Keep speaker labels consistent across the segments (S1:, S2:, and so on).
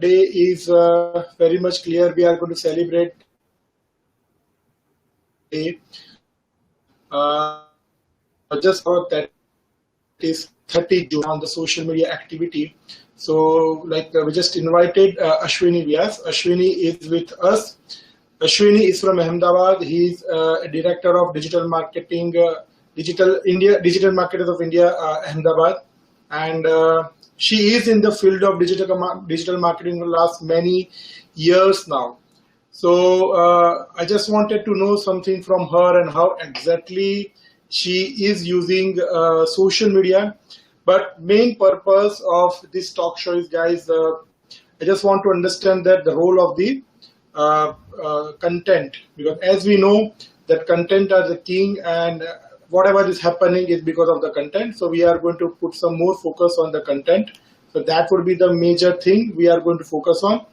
S1: day is very much clear. We are going to celebrate day just about that is 30 June on the social media activity. So, we just invited Ashvini Vyas. Ashvini is with us. Ashwini is from Ahmedabad. He is director of digital marketing, digital marketers of India, Ahmedabad, and she is in the field of digital marketing for the last many years now. So I just wanted to know something from her and how exactly she is using social media. But main purpose of this talk show is, guys, I just want to understand that the role of the content, because as we know that content are the king, and whatever is happening is because of the content. So we are going to put some more focus on the content. So that would be the major thing we are going to focus on.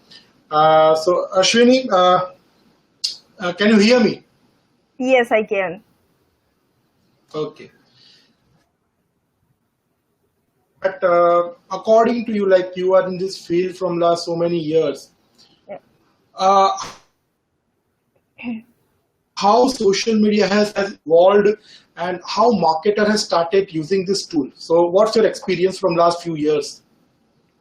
S1: So Ashwini, can you hear me?
S2: Yes, I can.
S1: Okay. But according to you, like you are in this field from last so many years,
S2: Yeah.
S1: How social media has evolved and how marketer has started using this tool. So what's your experience from last few years?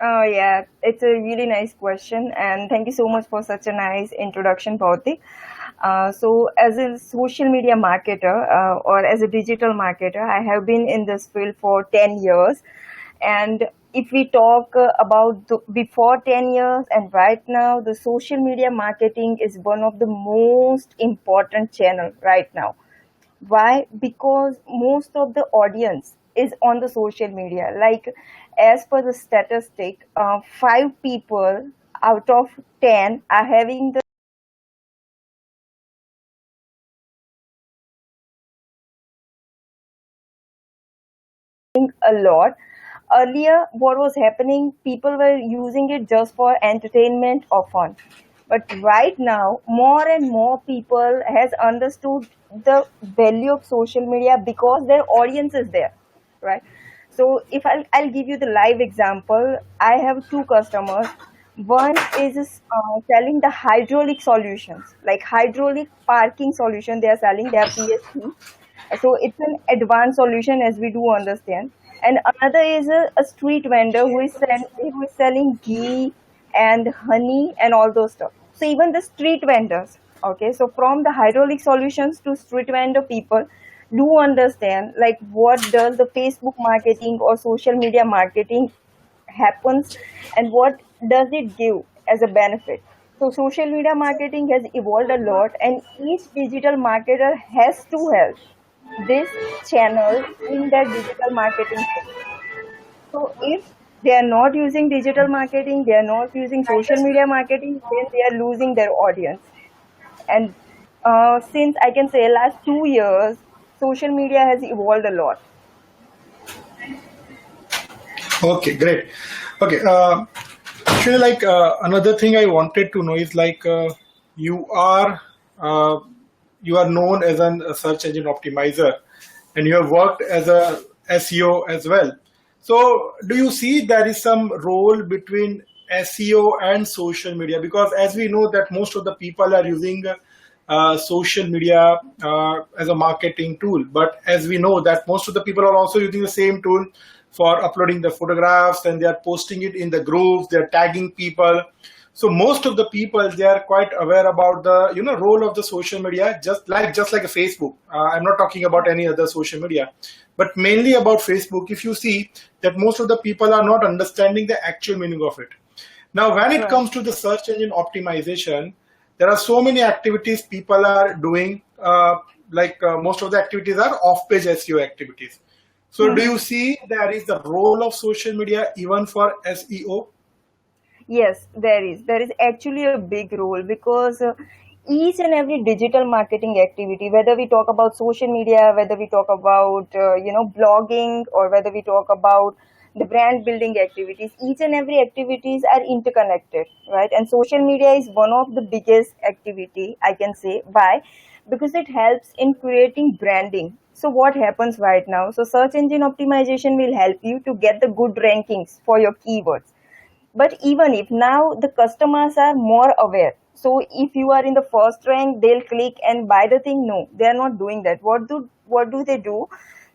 S2: Oh, yeah, it's a really nice question, and thank you so much for such a nice introduction, Bhautik. So, as a social media marketer or as a digital marketer, I have been in this field for 10 years. And if we talk about before 10 years and right now, the social media marketing is one of the most important channel right now. Why? Because most of the audience is on the social media. Like as per the statistic, 5 people out of 10 are having the a lot. Earlier, what was happening, people were using it just for entertainment or fun. But right now, more and more people has understood the value of social media because their audience is there, right? So if I'll give you the live example, I have 2 customers. One is selling the hydraulic solutions, like hydraulic parking solution. They are selling their PSP, so it's an advanced solution as we do understand. And another is a street vendor who is selling ghee and honey and all those stuff. So even the street vendors, okay, so from the hydraulic solutions to street vendor, people do understand like what does the Facebook marketing or social media marketing happens and what does it give as a benefit. So social media marketing has evolved a lot, and each digital marketer has to help this channel in their digital marketing process. So if they are not using digital marketing, they are not using social media marketing, then they are losing their audience. And since I can say last 2 years, social media has evolved a lot.
S1: Okay, great. Okay, actually, another thing I wanted to know is you are uh, you are known as a search engine optimizer, and you have worked as a SEO as well. So, do you see there is some role between SEO and social media? Because as we know that most of the people are using social media as a marketing tool, but as we know that most of the people are also using the same tool for uploading the photographs, and they are posting it in the groups, they are tagging people. So most of the people, they are quite aware about the role of the social media, just like a Facebook. I'm not talking about any other social media, but mainly about Facebook. If you see that most of the people are not understanding the actual meaning of it. Now when it
S2: Right.
S1: comes to the search engine optimization, there are so many activities people are doing. Most of the activities are off-page SEO activities. So do you see there is the role of social media even for SEO?
S2: Yes, there is. There is actually a big role because each and every digital marketing activity, whether we talk about social media, whether we talk about blogging, or whether we talk about the brand building activities, each and every activities are interconnected, right? And social media is one of the biggest activity, I can say. Why? Because it helps in creating branding. So what happens right now? So search engine optimization will help you to get the good rankings for your keywords. But even if now the customers are more aware, so if you are in the first rank, they'll click and buy the thing. No, they are not doing that. What do they do?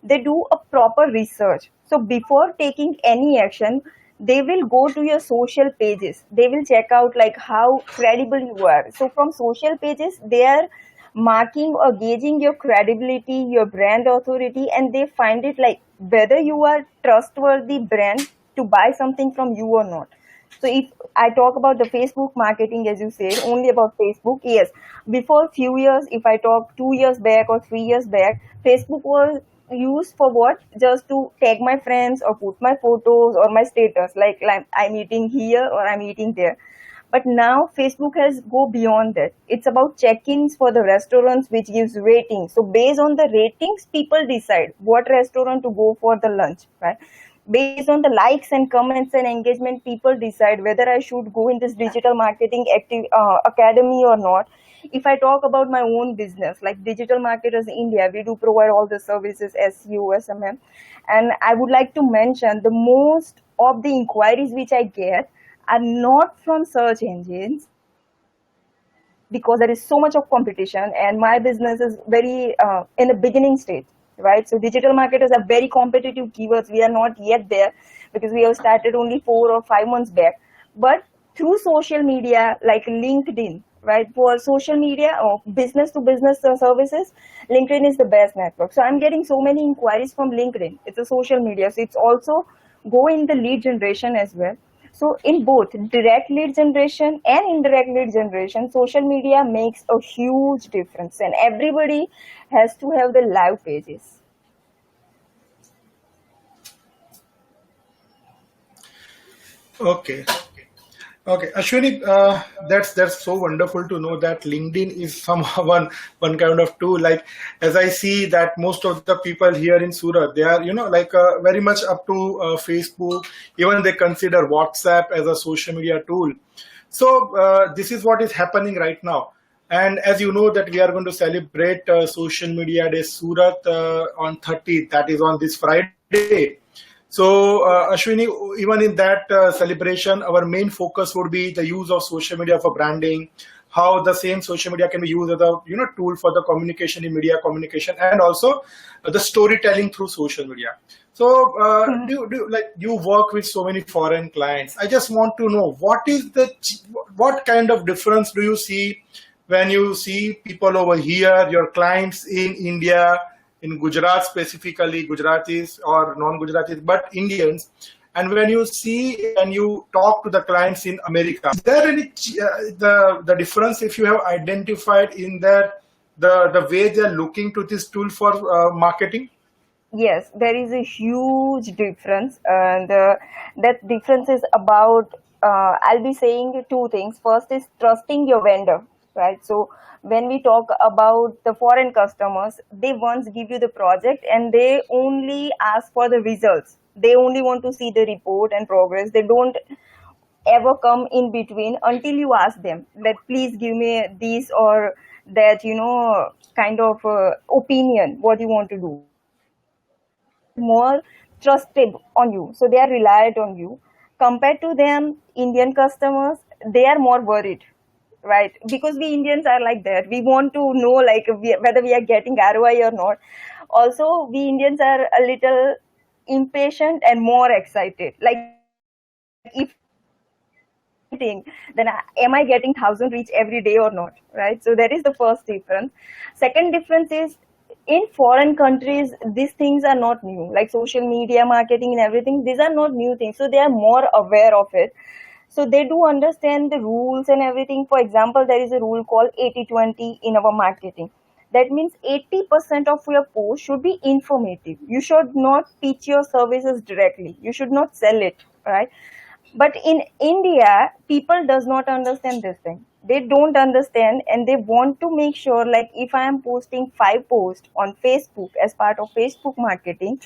S2: They do a proper research. So before taking any action, they will go to your social pages, they will check out like how credible you are. So from social pages, they are marking or gauging your credibility, your brand authority, and they find it like whether you are trustworthy brand to buy something from you or not. So if I talk about the Facebook marketing, as you said, only about Facebook, yes. Before few years, if I talk 2 years back or 3 years back, Facebook was used for what? Just to tag my friends or put my photos or my status, like I'm eating here or I'm eating there. But now Facebook has go beyond that. It's about check-ins for the restaurants, which gives ratings. So based on the ratings, people decide what restaurant to go for the lunch, right? Based on the likes and comments and engagement, people decide whether I should go in this digital marketing academy or not. If I talk about my own business, like Digital Marketers India, we do provide all the services, SEO, SMM. And I would like to mention the most of the inquiries which I get are not from search engines, because there is so much of competition and my business is very in the beginning stage, right? So digital marketers are very competitive keywords. We are not yet there because we have started only 4 or 5 months back. But through social media like LinkedIn, right, for social media or business to business services, LinkedIn is the best network. So I'm getting so many inquiries from LinkedIn. It's a social media, so it's also go in the lead generation as well. So in both direct lead generation and indirect lead generation, social media makes a huge difference, and everybody has to have the live pages.
S1: Okay. Okay, Ashwini, that's so wonderful to know that LinkedIn is somehow one kind of tool. Like, as I see that most of the people here in Surat, they are like very much up to Facebook. Even they consider WhatsApp as a social media tool. So this is what is happening right now. And as you know that we are going to celebrate Social Media Day Surat on 30th, that is on this Friday. So, Ashwini, even in that celebration, our main focus would be the use of social media for branding, how the same social media can be used as a tool for the communication in media communication, and also the storytelling through social media. So, like you work with so many foreign clients. I just want to know what kind of difference do you see when you see people over here, your clients in India, in Gujarat specifically, Gujaratis or non-Gujaratis, but Indians. And when you talk to the clients in America, is there any the difference if you have identified in that the way they are looking to this tool for marketing?
S2: Yes, there is a huge difference, and that difference is about. I'll be saying two things. First is trusting your vendor, right? So when we talk about the foreign customers, they once give you the project and they only ask for the results. They only want to see the report and progress. They don't ever come in between until you ask them that please give me this or that, kind of opinion, what you want to do. More trusted on you, so they are reliant on you. Compared to them, Indian customers, they are more worried, right? Because we Indians are like that. We want to know like whether we are getting ROI or not. Also, we Indians are a little impatient and more excited. Like if then am I getting 1,000 reach every day or not, right? So that is the first difference. Second difference is in foreign countries, these things are not new, like social media marketing and everything. These are not new things, so they are more aware of it. So they do understand the rules and everything. For example, there is a rule called 80-20 in our marketing. That means 80% of your post should be informative. You should not pitch your services directly. You should not sell it, right? But in India, people does not understand this thing. They don't understand, and they want to make sure like if I am posting 5 posts on Facebook as part of Facebook marketing,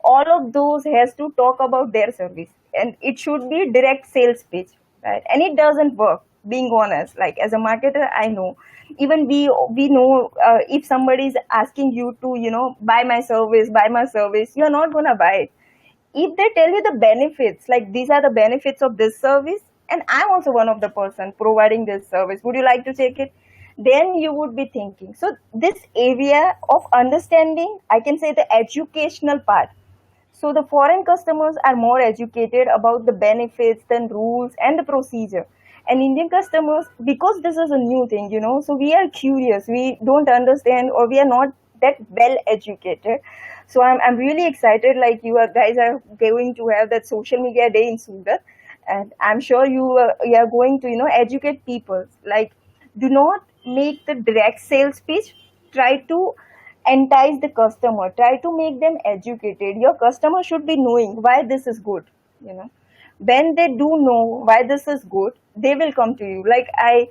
S2: all of those has to talk about their service, and it should be direct sales pitch, right? And it doesn't work, being honest. Like as a marketer, I know, even we know, if somebody is asking you to buy my service, you're not gonna buy it. if they tell you the benefits, like these are the benefits of this service, and I'm also one of the person providing this service, would you like to take it? Then you would be thinking. So this area of understanding, I can say the educational part. So the foreign customers are more educated about the benefits and rules and the procedure. And Indian customers, because this is a new thing, so we are curious, we don't understand, or we are not that well educated. So I'm really excited, like you are guys are going to have that social media day in Surat. And I'm sure you are going to, educate people. Like, do not make the direct sales pitch. Try to entice the customer, try to make them educated. Your customer should be knowing why this is good, you know when they do know why this is good, they will come to you. Like I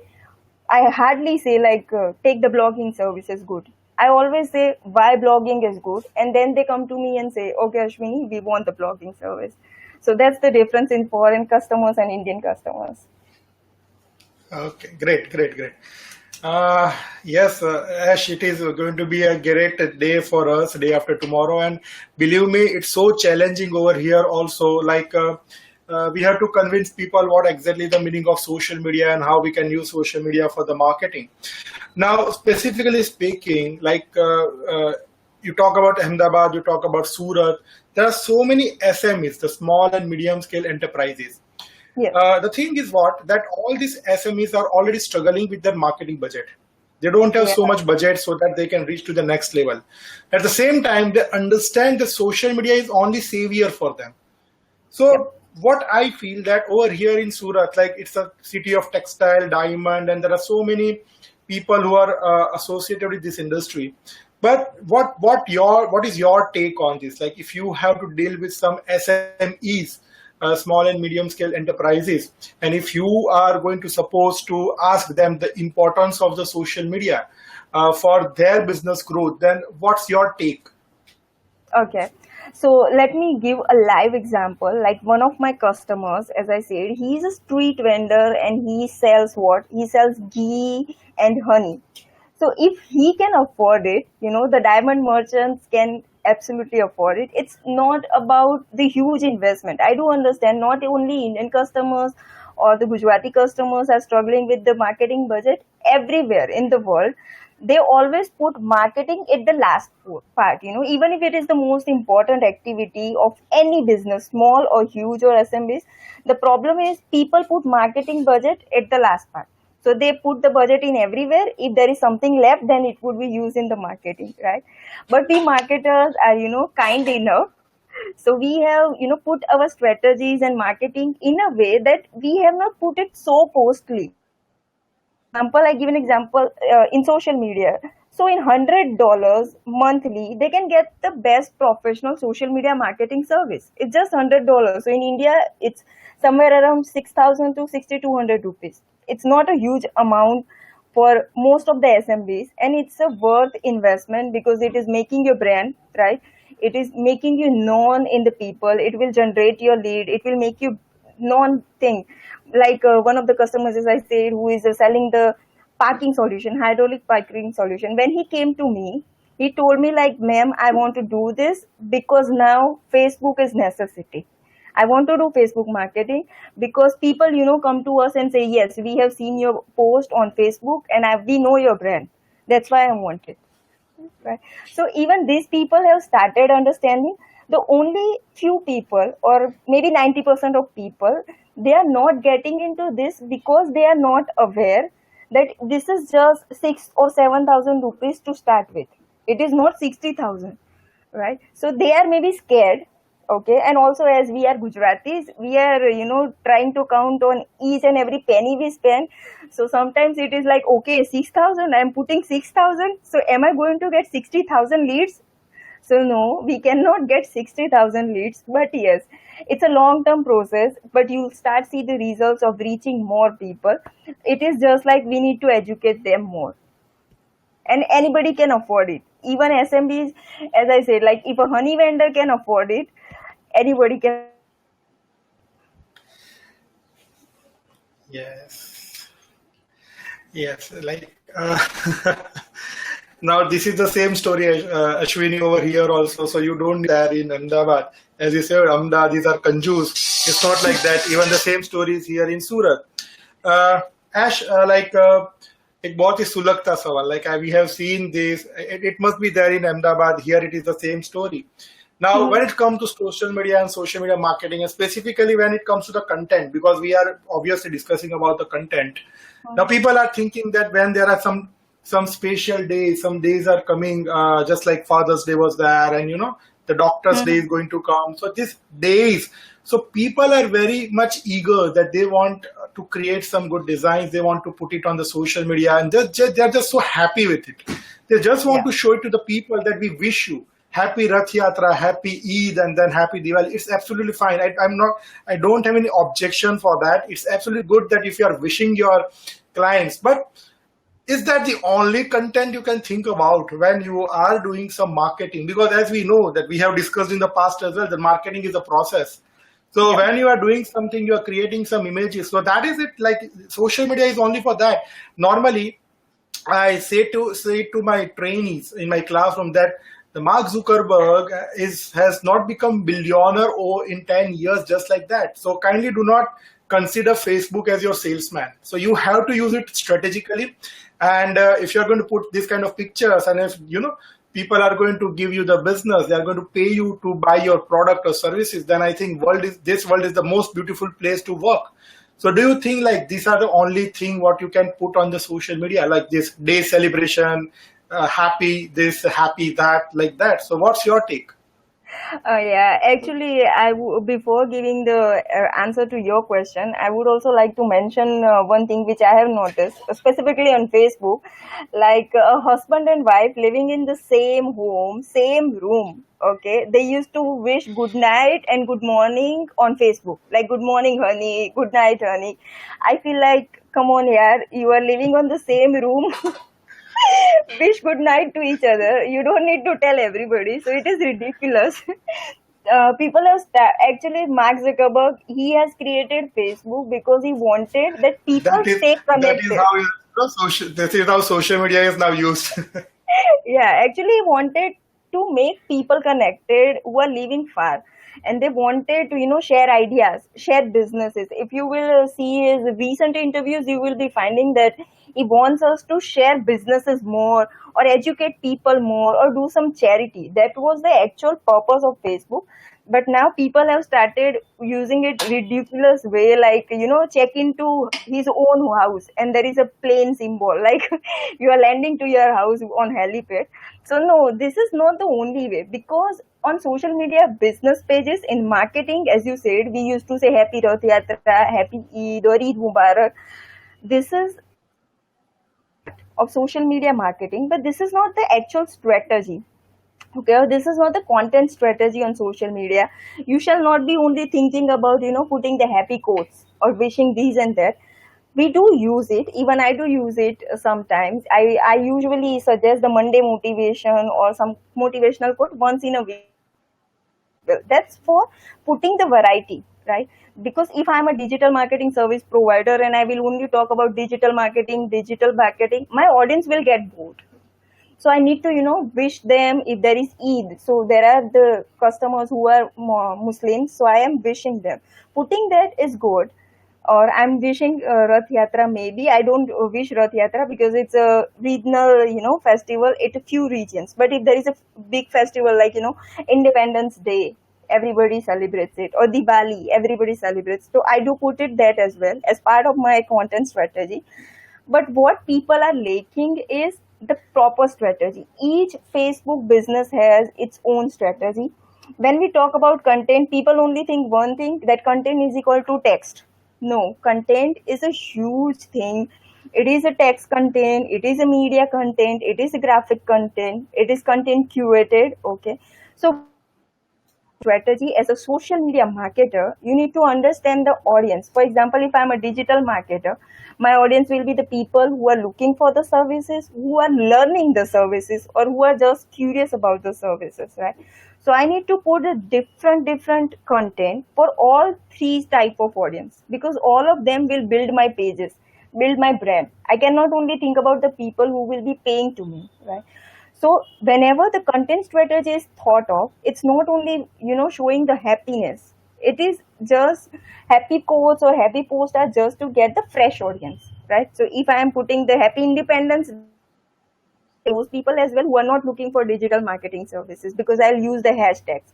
S2: hardly say like take the blogging service is good. I always say why blogging is good, and then they come to me and say, okay, Ashwini, we want the blogging service. So that's the difference in foreign customers and Indian customers.
S1: Okay, great, great, great. Yes, Ash, it is going to be a great day for us, day after tomorrow. And believe me, it's so challenging over here also. Like, we have to convince people what exactly the meaning of social media and how we can use social media for the marketing. Now, specifically speaking, like you talk about Ahmedabad, you talk about Surat, there are so many SMEs, the small and medium scale enterprises.
S2: Yes.
S1: The thing is that all these SMEs are already struggling with their marketing budget. They don't have
S2: Yeah.
S1: so much budget so that they can reach to the next level. At the same time, they understand the social media is only savior for them. So
S2: Yep.
S1: what I feel that over here in Surat, like it's a city of textile, diamond, and there are so many people who are associated with this industry. But what is your take on this? Like if you have to deal with some SMEs, small and medium scale enterprises, and if you are going to suppose to ask them the importance of the social media for their business growth, then what's your take?
S2: Okay. So let me give a live example. Like one of my customers, as I said, he's a street vendor and he sells what? He sells ghee and honey. So if he can afford it, the diamond merchants can absolutely afford it. It's not about the huge investment. I do understand not only Indian customers or the Gujarati customers are struggling with the marketing budget everywhere in the world. They always put marketing at the last part, even if it is the most important activity of any business, small or huge or SMBs. The problem is people put marketing budget at the last part. So they put the budget in everywhere. If there is something left, then it would be used in the marketing, right? But we marketers are, kind enough. So we have, put our strategies and marketing in a way that we have not put it so costly. Example, I give an example in social media. So in $100 monthly, they can get the best professional social media marketing service. It's just $100. So in India, it's somewhere around 6,000 to 6,200 rupees. It's not a huge amount for most of the SMBs, and it's a worth investment because it is making your brand, right? It is making you known in the people. It will generate your lead. It will make you known thing. Like one of the customers, as I said, who is selling the parking solution, hydraulic parking solution. When he came to me, he told me like, ma'am, I want to do this because now Facebook is necessity. I want to do Facebook marketing because people, come to us and say, yes, we have seen your post on Facebook and we know your brand. That's why I want it. Right. So even these people have started understanding. The only few people, or maybe 90% of people, they are not getting into this because they are not aware that this is just 6 or 7,000 rupees to start with. It is not 60,000, right? So they are maybe scared. Okay, and also as we are Gujaratis, we are, trying to count on each and every penny we spend. So sometimes it is like, okay, 6,000, I'm putting 6,000. So am I going to get 60,000 leads? So no, we cannot get 60,000 leads. But yes, it's a long-term process, but you'll start see the results of reaching more people. It is just like we need to educate them more. And anybody can afford it. Even SMBs, as I said, like if a honey vendor can afford it, anybody can.
S1: Yes. Yes, like now this is the same story, Ashwini, over here also. So you don't there in Ahmedabad. as you said, Ahmedabad, these are Kanjus. It's not like that. Even the same stories here in Surat. Uh, Ash, एक बहुत ही सुलगता सवाल, like we have seen this, it must be there in Ahmedabad, here it is the same story. Now, when it comes to social media and social media marketing, and specifically when it comes to the content, because we are obviously discussing about the content, now people are thinking that when there are some special days, some days are coming, just like Father's Day was there, and the Doctor's Day is going to come. So these days, so people are very much eager that they want to create some good designs. They want to put it on the social media, and they're just so happy with it. They just want to show it to the people that we wish you happy Rath Yatra, happy Eid, and then happy Diwali. It's absolutely fine. I don't have any objection for that. It's absolutely good that if you are wishing your clients, but is that the only content you can think about when you are doing some marketing? Because as we know that we have discussed in the past as well, that marketing is a process. So when you are doing something, you are creating some images. So that is it. Like social media is only for that. Normally, I say to my trainees in my classroom that the Mark Zuckerberg has not become billionaire in 10 years just like that. So kindly do not consider Facebook as your salesman. So you have to use it strategically. And if you're going to put this kind of pictures, and if people are going to give you the business, they are going to pay you to buy your product or services, then I think this world is the most beautiful place to work. So do you think like these are the only thing what you can put on the social media, like this day celebration, happy this, happy that, like that? So what's your take?
S2: Yeah, actually, before giving the answer to your question, I would also like to mention one thing which I have noticed, specifically on Facebook, like a husband and wife living in the same home, same room. Okay, they used to wish good night and good morning on Facebook, like good morning, honey, good night, honey. I feel like, come on, yaar, you are living on the same room. Wish good night to each other. You don't need to tell everybody. So it is ridiculous. People have actually Mark Zuckerberg. He has created Facebook because he wanted that people stay connected.
S1: This is how social media is now used.
S2: Yeah, actually he wanted to make people connected who are living far, and they wanted to share ideas, share businesses. If you will see his recent interviews, you will be finding that he wants us to share businesses more, or educate people more, or do some charity. That was the actual purpose of Facebook. But now people have started using it ridiculous way, like check into his own house and there is a plane symbol, like you are landing to your house on helipad. So no, this is not the only way, because on social media business pages in marketing, as you said, we used to say happy Rath Yatra, happy Eid, or Eid Mubarak. This is of social media marketing, but this is not the actual strategy. Okay, this is not the content strategy on social media. You shall not be only thinking about putting the happy quotes or wishing these and that. We do use it, even I do use it sometimes. I usually suggest the Monday motivation or some motivational quote once in a week. That's for putting the variety, right? Because if I'm a digital marketing service provider and I will only talk about digital marketing, my audience will get bored. So I need to wish them if there is Eid. So there are the customers who are Muslims, so I am wishing them. Putting that is good. Or I'm wishing Rath Yatra. Maybe I don't wish Rath Yatra because it's a regional festival at a few regions. But if there is a big festival like Independence Day, everybody celebrates it, or Diwali, everybody celebrates. So I do put it that as well as part of my content strategy. But what people are lacking is the proper strategy. Each Facebook business has its own strategy. When we talk about content, people only think one thing, that content is equal to text. No, content is a huge thing. It is a text content, it is a media content, it is a graphic content, it is content curated. Okay. So strategy as a social media marketer, you need to understand the audience. For example, if I'm a digital marketer, my audience will be the people who are looking for the services, who are learning the services, or who are just curious about the services, right? So I need to put a different content for all three type of audience, because all of them will build my pages, build my brand. I cannot only think about the people who will be paying to me, right? So whenever the content strategy is thought of, it's not only showing the happiness. It is just happy quotes or happy posts are just to get the fresh audience, right? So if I am putting the happy independence, those people as well who are not looking for digital marketing services, because I'll use the hashtags.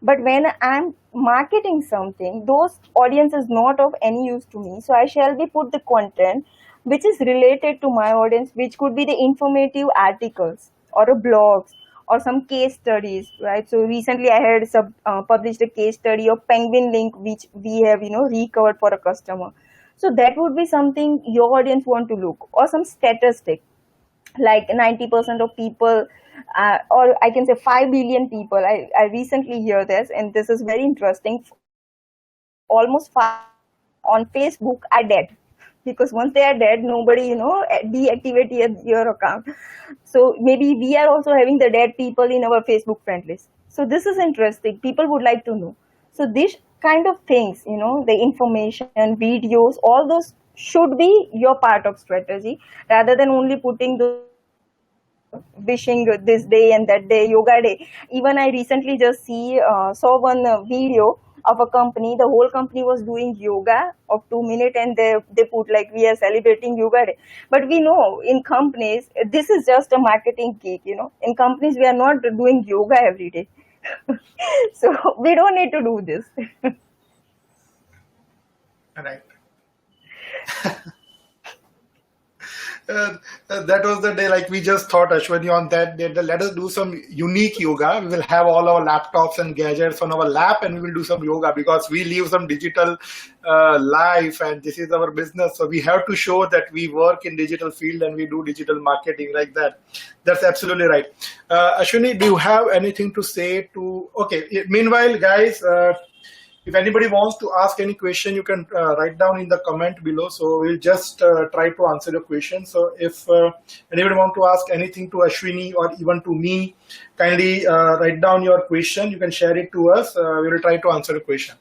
S2: But when I'm marketing something, those audience is not of any use to me. So I shall be put the content which is related to my audience, which could be the informative articles or a blogs or some case studies, right? So recently I had published a case study of Penguin Link, which we have recovered for a customer. So that would be something your audience want to look, or some statistic like 90% of people, or I can say 5 billion people. I recently hear this, and this is very interesting. Almost 5 on Facebook are dead, because once they are dead, nobody deactivate your account. So maybe we are also having the dead people in our Facebook friend list. So this is interesting, people would like to know. So this kind of things, the information, videos, all those should be your part of strategy, rather than only putting the wishing this day and that day, yoga day. Even I recently just saw one video of a company. The whole company was doing yoga of 2 minutes, and they put like, we are celebrating yoga day. But we know in companies this is just a marketing gig. In companies we are not doing yoga every day. So we don't need to do this.
S1: Right. That was the day, like we just thought, Ashwini, on that day, let us do some unique yoga. We will have all our laptops and gadgets on our lap, and we will do some yoga, because we live some digital life, and this is our business. So we have to show that we work in digital field and we do digital marketing like that. That's absolutely right. Ashwini, do you have anything to say to? Okay. Meanwhile, guys. If anybody wants to ask any question, you can write down in the comment below. So we'll just try to answer your question. So if anybody want to ask anything to Ashwini or even to me, kindly write down your question. You can share it to us. We will try to answer the question.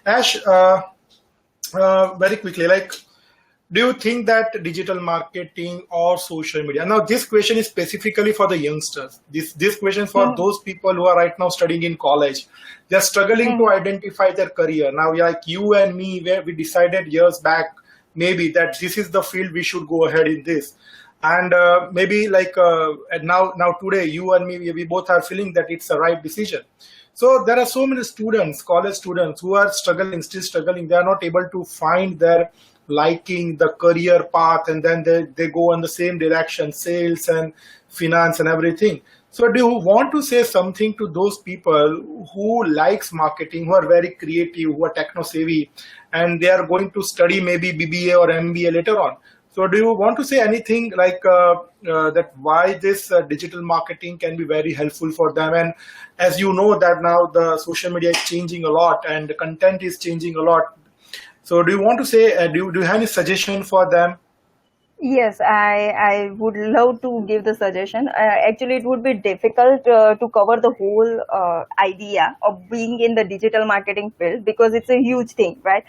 S1: Ash, very quickly, like, do you think that digital marketing or social media, now this question is specifically for the youngsters, this question is for those people who are right now studying in college, they're struggling to identify their career. Now like you and me, where we decided years back maybe that this is the field we should go ahead in this, and maybe like and now today you and me, we both are feeling that it's the right decision. So there are so many students, college students, who are struggling, still struggling. They are not able to find their liking, the career path, and then they go in the same direction, sales and finance and everything. So do you want to say something to those people who likes marketing, who are very creative, who are techno savvy, and they are going to study maybe BBA or MBA later on? So do you want to say anything like that why this digital marketing can be very helpful for them? And as you know that now the social media is changing a lot and the content is changing a lot. So do you want to say, do you have any suggestion for them?
S2: Yes, I would love to give the suggestion. Actually, it would be difficult to cover the whole idea of being in the digital marketing field, because it's a huge thing, right?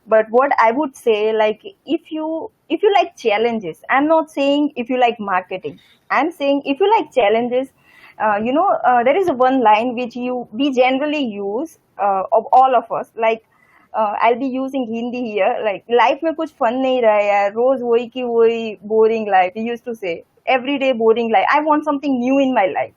S2: But what I would say, like, if you like challenges, I'm not saying if you like marketing. I'm saying if you like challenges, there is one line which we generally use of all of us, like. I'll be using Hindi here. Like, life में कुछ fun नहीं रहा यार, रोज वही की वही boring life. We used to say everyday boring life. I want something new in my life.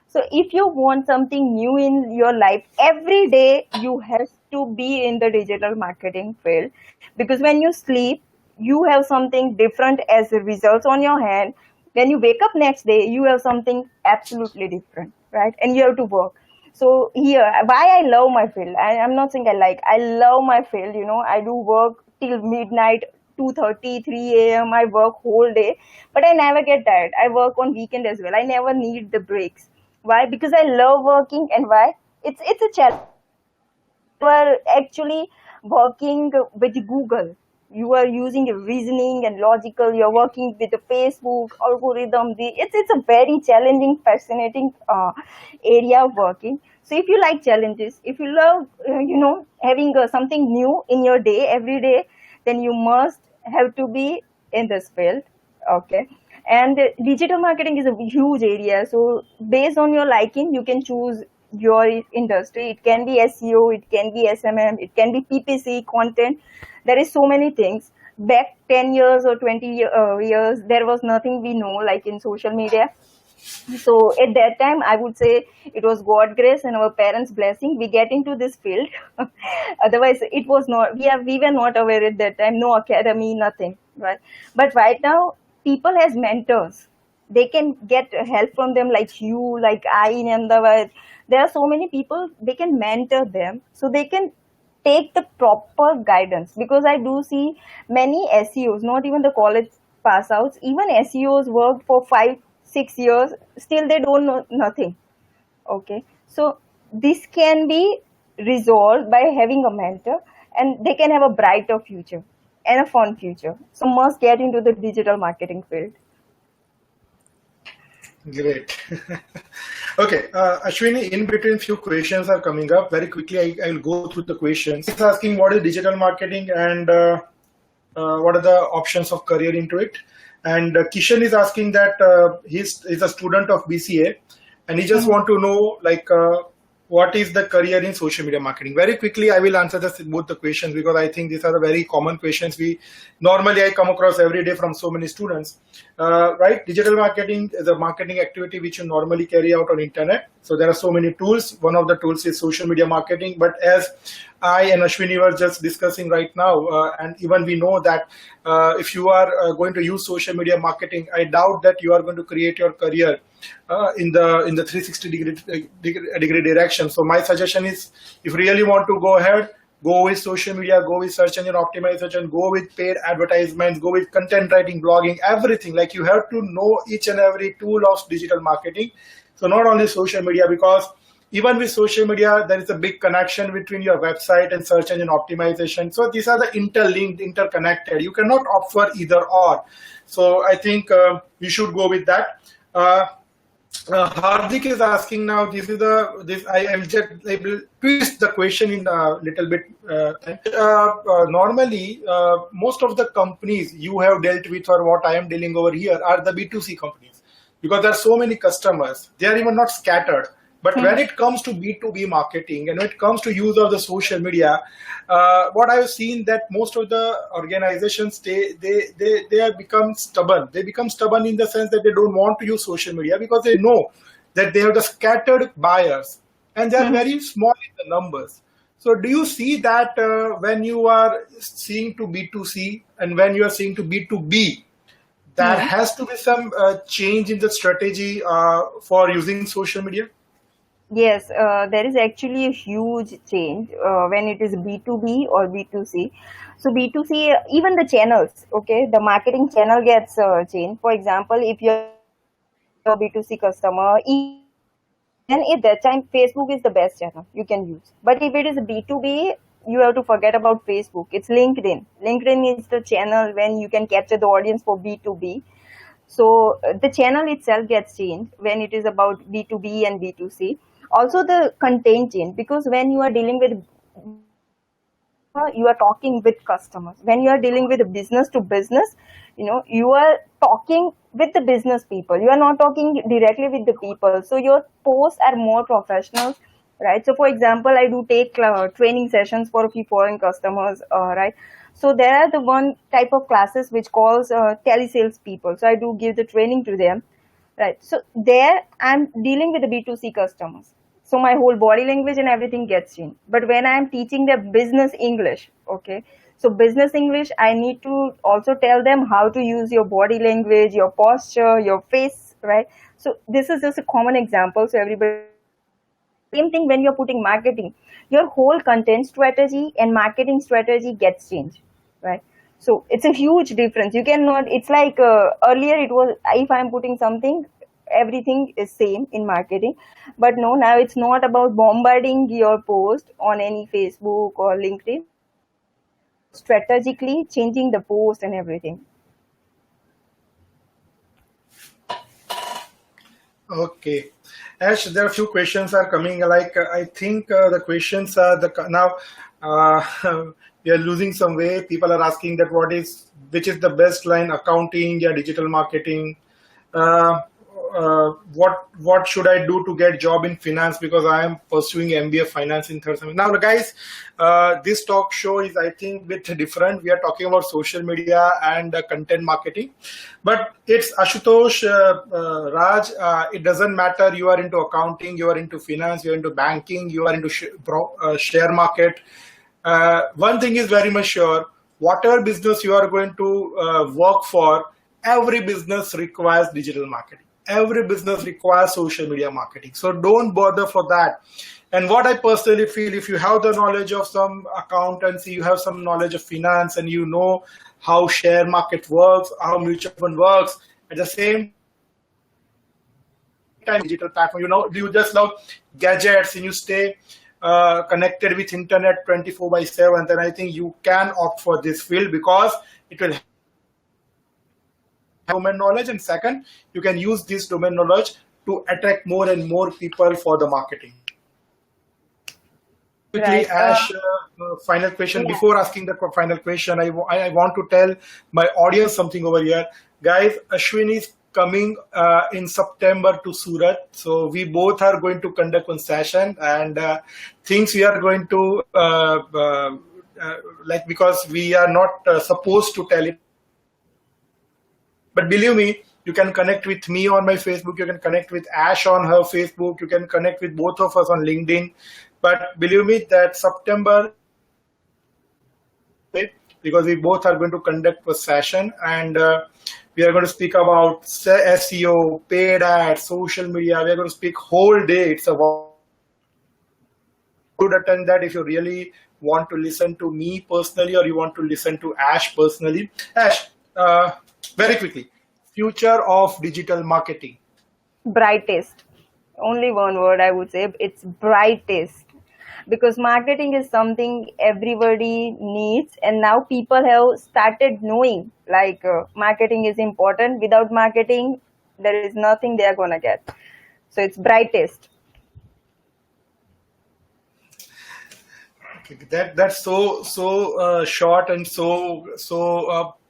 S2: So if you want something new in your life, every day you have to be in the digital marketing field, because when you sleep, you have something different as a results on your hand. When you wake up next day, you have something absolutely different, right? And you have to work. So here, why I love my field, I'm not saying I love my field. I do work till midnight, 2:30, 3 a.m. I work whole day, but I never get tired. I work on weekend as well. I never need the breaks. Why? Because I love working. And why? It's a challenge. You are actually working with Google. You are using reasoning and logical. You're working with the Facebook algorithm. It's a very challenging, fascinating area of working. So if you like challenges, if you love having something new in your day every day, then you must have to be in this field. Okay. And digital marketing is a huge area. So based on your liking, you can choose your industry. It can be SEO, it can be SMM, it can be PPC content. There is so many things. Back 10 years or 20 years, there was nothing we know like in social media. So at that time, I would say it was God grace and our parents' blessing. We get into this field. Otherwise, it was not. We were not aware at that time. No academy, nothing. Right. But right now, people as mentors, they can get help from them, like you, like I in Ahmedabad. There are so many people. They can mentor them, so they can take the proper guidance. Because I do see many SEOs, not even the college pass outs, even SEOs worked for 5 6 years, still they don't know nothing. Okay, so this can be resolved by having a mentor, and they can have a brighter future and a fun future. So must get into the digital marketing field.
S1: Great. Okay, Ashwini, in between few questions are coming up. Very quickly, I will go through the questions. It's asking what is digital marketing and what are the options of career into it. And Kishan is asking that he's a student of BCA and he just want to know like what is the career in social media marketing. Very quickly, I will answer both the questions because I think these are the very common questions I come across every day from so many students. Right, digital marketing is a marketing activity which you normally carry out on internet. So there are so many tools. One of the tools is social media marketing. But as I and Ashwini were just discussing right now, and even we know that if you are going to use social media marketing, I doubt that you are going to create your career in the 360 degree direction. So my suggestion is, if you really want to go ahead, go with social media, go with search engine optimization, go with paid advertisements, go with content writing, blogging, everything. Like you have to know each and every tool of digital marketing. So not only social media, because even with social media, there is a big connection between your website and search engine optimization. So these are the interlinked, interconnected. You cannot opt for either or. So I think you should go with that. Hardik is asking now. I will just twist the question in a little bit. Normally, most of the companies you have dealt with or what I am dealing over here are the B2C companies, because there are so many customers. They are even not scattered. But when it comes to B2B marketing and when it comes to use of the social media, what I've seen that most of the organizations, they have become stubborn. They become stubborn in the sense that they don't want to use social media because they know that they have the scattered buyers and they are very small in the numbers. So do you see that when you are seeing to B2C and when you are seeing to B2B, there has to be some change in the strategy for using social media?
S2: Yes, there is actually a huge change when it is B2B or B2C. So B2C, even the channels, okay, the marketing channel gets changed. For example, if you're a B2C customer, then at that time, Facebook is the best channel you can use. But if it is B2B, you have to forget about Facebook. It's LinkedIn. LinkedIn is the channel when you can capture the audience for B2B. So the channel itself gets changed when it is about B2B and B2C. Also the content change, because when you are dealing with, you are talking with customers. When you are dealing with business to business, you are talking with the business people. You are not talking directly with the people. So your posts are more professional, right? So for example, I do take training sessions for a few foreign customers, right? So there are the one type of classes which calls telesales people. So I do give the training to them, right? So there I'm dealing with the B2C customers. So my whole body language and everything gets changed. But when I'm teaching them business English, okay, so business English, I need to also tell them how to use your body language, your posture, your face, right? So this is just a common example. So everybody, same thing when you're putting marketing, your whole content strategy and marketing strategy gets changed, right? So it's a huge difference. You cannot, it's like earlier it was, if I'm putting something, everything is same in marketing, but no, now it's not about bombarding your post on any Facebook or LinkedIn, strategically changing the post and everything.
S1: Okay, Ash, there are a few questions are coming. Like I think the questions are now we are losing some way. People are asking that which is the best line, accounting, yeah, digital marketing. uh, what should I do to get job in finance, because I am pursuing MBA finance in third semester. Now, guys, this talk show is, I think, bit different. We are talking about social media and content marketing, but it's Ashutosh, Raj. It doesn't matter. You are into accounting, you are into finance, you are into banking, you are into share market. One thing is very much sure: whatever business you are going to work for, every business requires digital marketing. Every business requires social media marketing. So don't bother for that. And what I personally feel, if you have the knowledge of some accountancy, you have some knowledge of finance, and you know how share market works, how mutual fund works, at the same time, digital platform, you just love gadgets and you stay connected with internet 24/7, then I think you can opt for this field, because it will domain knowledge, and second, you can use this domain knowledge to attract more and more people for the marketing. Quickly,
S2: Right.
S1: Ash, final question.
S2: Yeah.
S1: Before asking the final question, I want to tell my audience something over here. Guys, Ashwini is coming in September to Surat. So we both are going to conduct one session, and things we are going to, because we are not supposed to tell it. But believe me, you can connect with me on my Facebook. You can connect with Ash on her Facebook. You can connect with both of us on LinkedIn. But believe me that September, because we both are going to conduct a session, and we are going to speak about SEO, paid ads, social media. We are going to speak whole day. It's about to attend that if you really want to listen to me personally, or you want to listen to Ash personally. Ash, very quickly, future of digital marketing.
S2: Brightest. Only one word I would say, it's brightest. Because marketing is something everybody needs, and now people have started knowing like marketing is important. Without marketing, there is nothing they are gonna get. So it's brightest.
S1: That's so short and so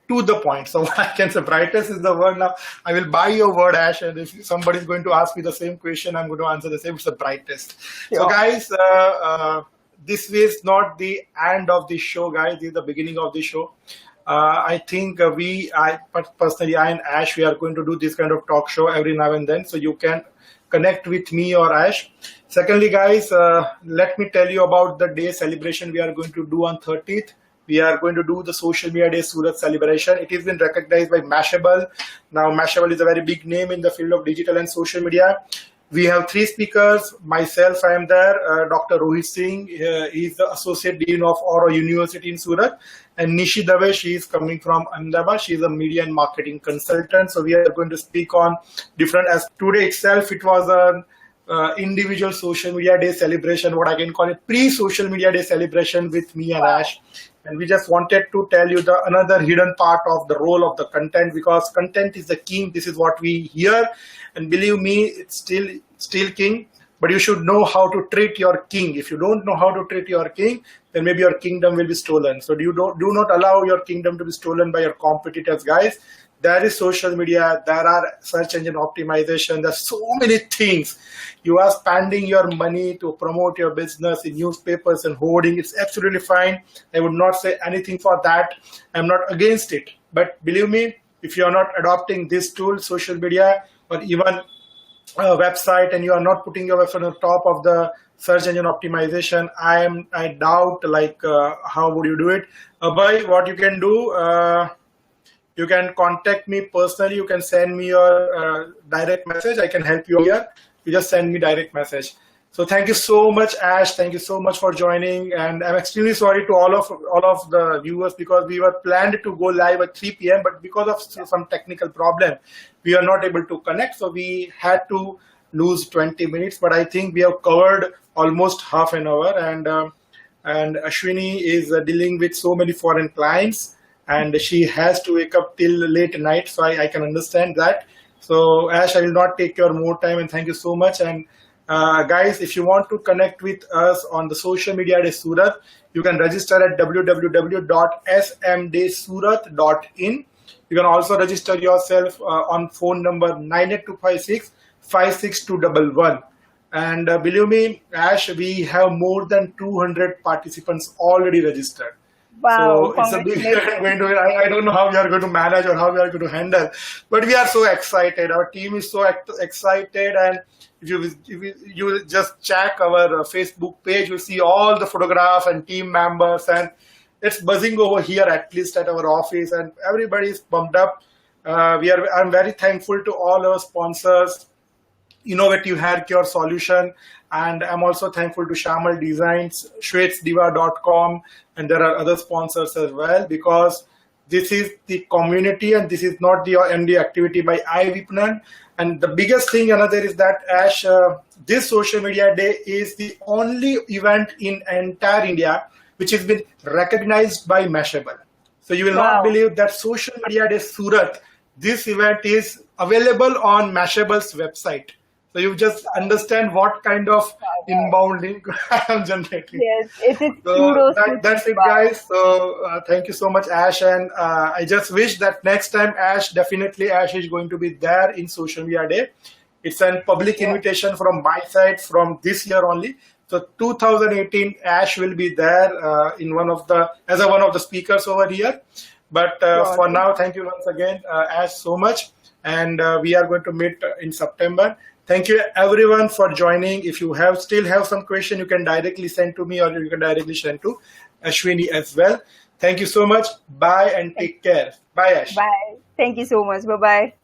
S1: to the point. So I can say brightest is the word. Now I will buy your word, Ash, and if somebody is going to ask me the same question, I'm going to answer the same. It's the brightest. So guys, this is not the end of the show, guys. This is the beginning of the show. I think personally, I and Ash, we are going to do this kind of talk show every now and then. So you can connect with me or Ash. Secondly, guys, let me tell you about the day celebration we are going to do on 30th. We are going to do the Social Media Day Surat celebration. It has been recognized by Mashable. Now, Mashable is a very big name in the field of digital and social media. We have 3 speakers. Myself, I am there. Dr. Rohit Singh, he is the Associate Dean of Oro University in Surat. And Nishi Dave, she is coming from Ahmedabad. She is a media and marketing consultant. So we are going to speak on different, as today itself, it was an individual social media day celebration, what I can call it pre-social media day celebration with me and Ash. And we just wanted to tell you the another hidden part of the role of the content, because content is the king. This is what we hear, and believe me, it's still king. But you should know how to treat your king. If you don't know how to treat your king, then maybe your kingdom will be stolen. So do not allow your kingdom to be stolen by your competitors, guys. There is social media, there are search engine optimization, there's so many things. You are spending your money to promote your business in newspapers and hoarding. It's absolutely fine. I would not say anything for that. I'm not against it. But believe me, if you are not adopting this tool, social media, or even a website, and you are not putting your website on top of the search engine optimization, I doubt how would you do it. By what you can do, you can contact me personally. You can send me your direct message. I can help you here. You just send me direct message. So thank you so much, Ash. Thank you so much for joining. And I'm extremely sorry to all of the viewers, because we were planned to go live at 3 p.m. But because of some technical problem, we are not able to connect. So we had to lose 20 minutes. But I think we have covered almost half an hour. And Ashwini is dealing with so many foreign clients, and she has to wake up till late night, so I can understand that. So Ash, I will not take your more time, and thank you so much. And guys, if you want to connect with us on the Social Media Day Surat, you can register at www.smdaysurat.in. You can also register yourself on phone number 98256 56211. And believe me, Ash, we have more than 200 participants already registered.
S2: Wow,
S1: So it's a big
S2: congratulations.
S1: going to. I don't know how we are going to manage or how we are going to handle, but we are so excited. Our team is so excited, and if you just check our Facebook page, you see all the photograph and team members, and it's buzzing over here at least at our office, and everybody is pumped up. I'm very thankful to all our sponsors, Innovative Hair Cure Solution, and I'm also thankful to Shamal Designs, shwetsdiva.com, and there are other sponsors as well, because this is the community and this is not the only activity by iVipnan. And the biggest thing another is that, Ash, this social media day is the only event in entire India which has been recognized by Mashable. So you will not
S2: Wow.
S1: believe that Social Media Day Surat, this event is available on Mashable's website. So you just understand what kind of
S2: Wow.
S1: inbound link I am generating.
S2: Yes, it is
S1: So
S2: kudos to
S1: that's it,
S2: Shiva.
S1: guys. So thank you so much, Ash. And I just wish that next time, Ash, definitely Ash is going to be there in Social Media Day. It's a public
S2: Yeah,
S1: invitation from my side from this year only. So 2018, Ash will be there in as one of the speakers over here. But for
S2: surely.
S1: now, thank you once again, Ash, so much. And we are going to meet in September. Thank you everyone for joining. If you still have some question, you can directly send to me or you can directly send to Ashwini as well. Thank you so much. Bye and take care. Bye, Ash.
S2: Bye. Thank you so much. Bye bye.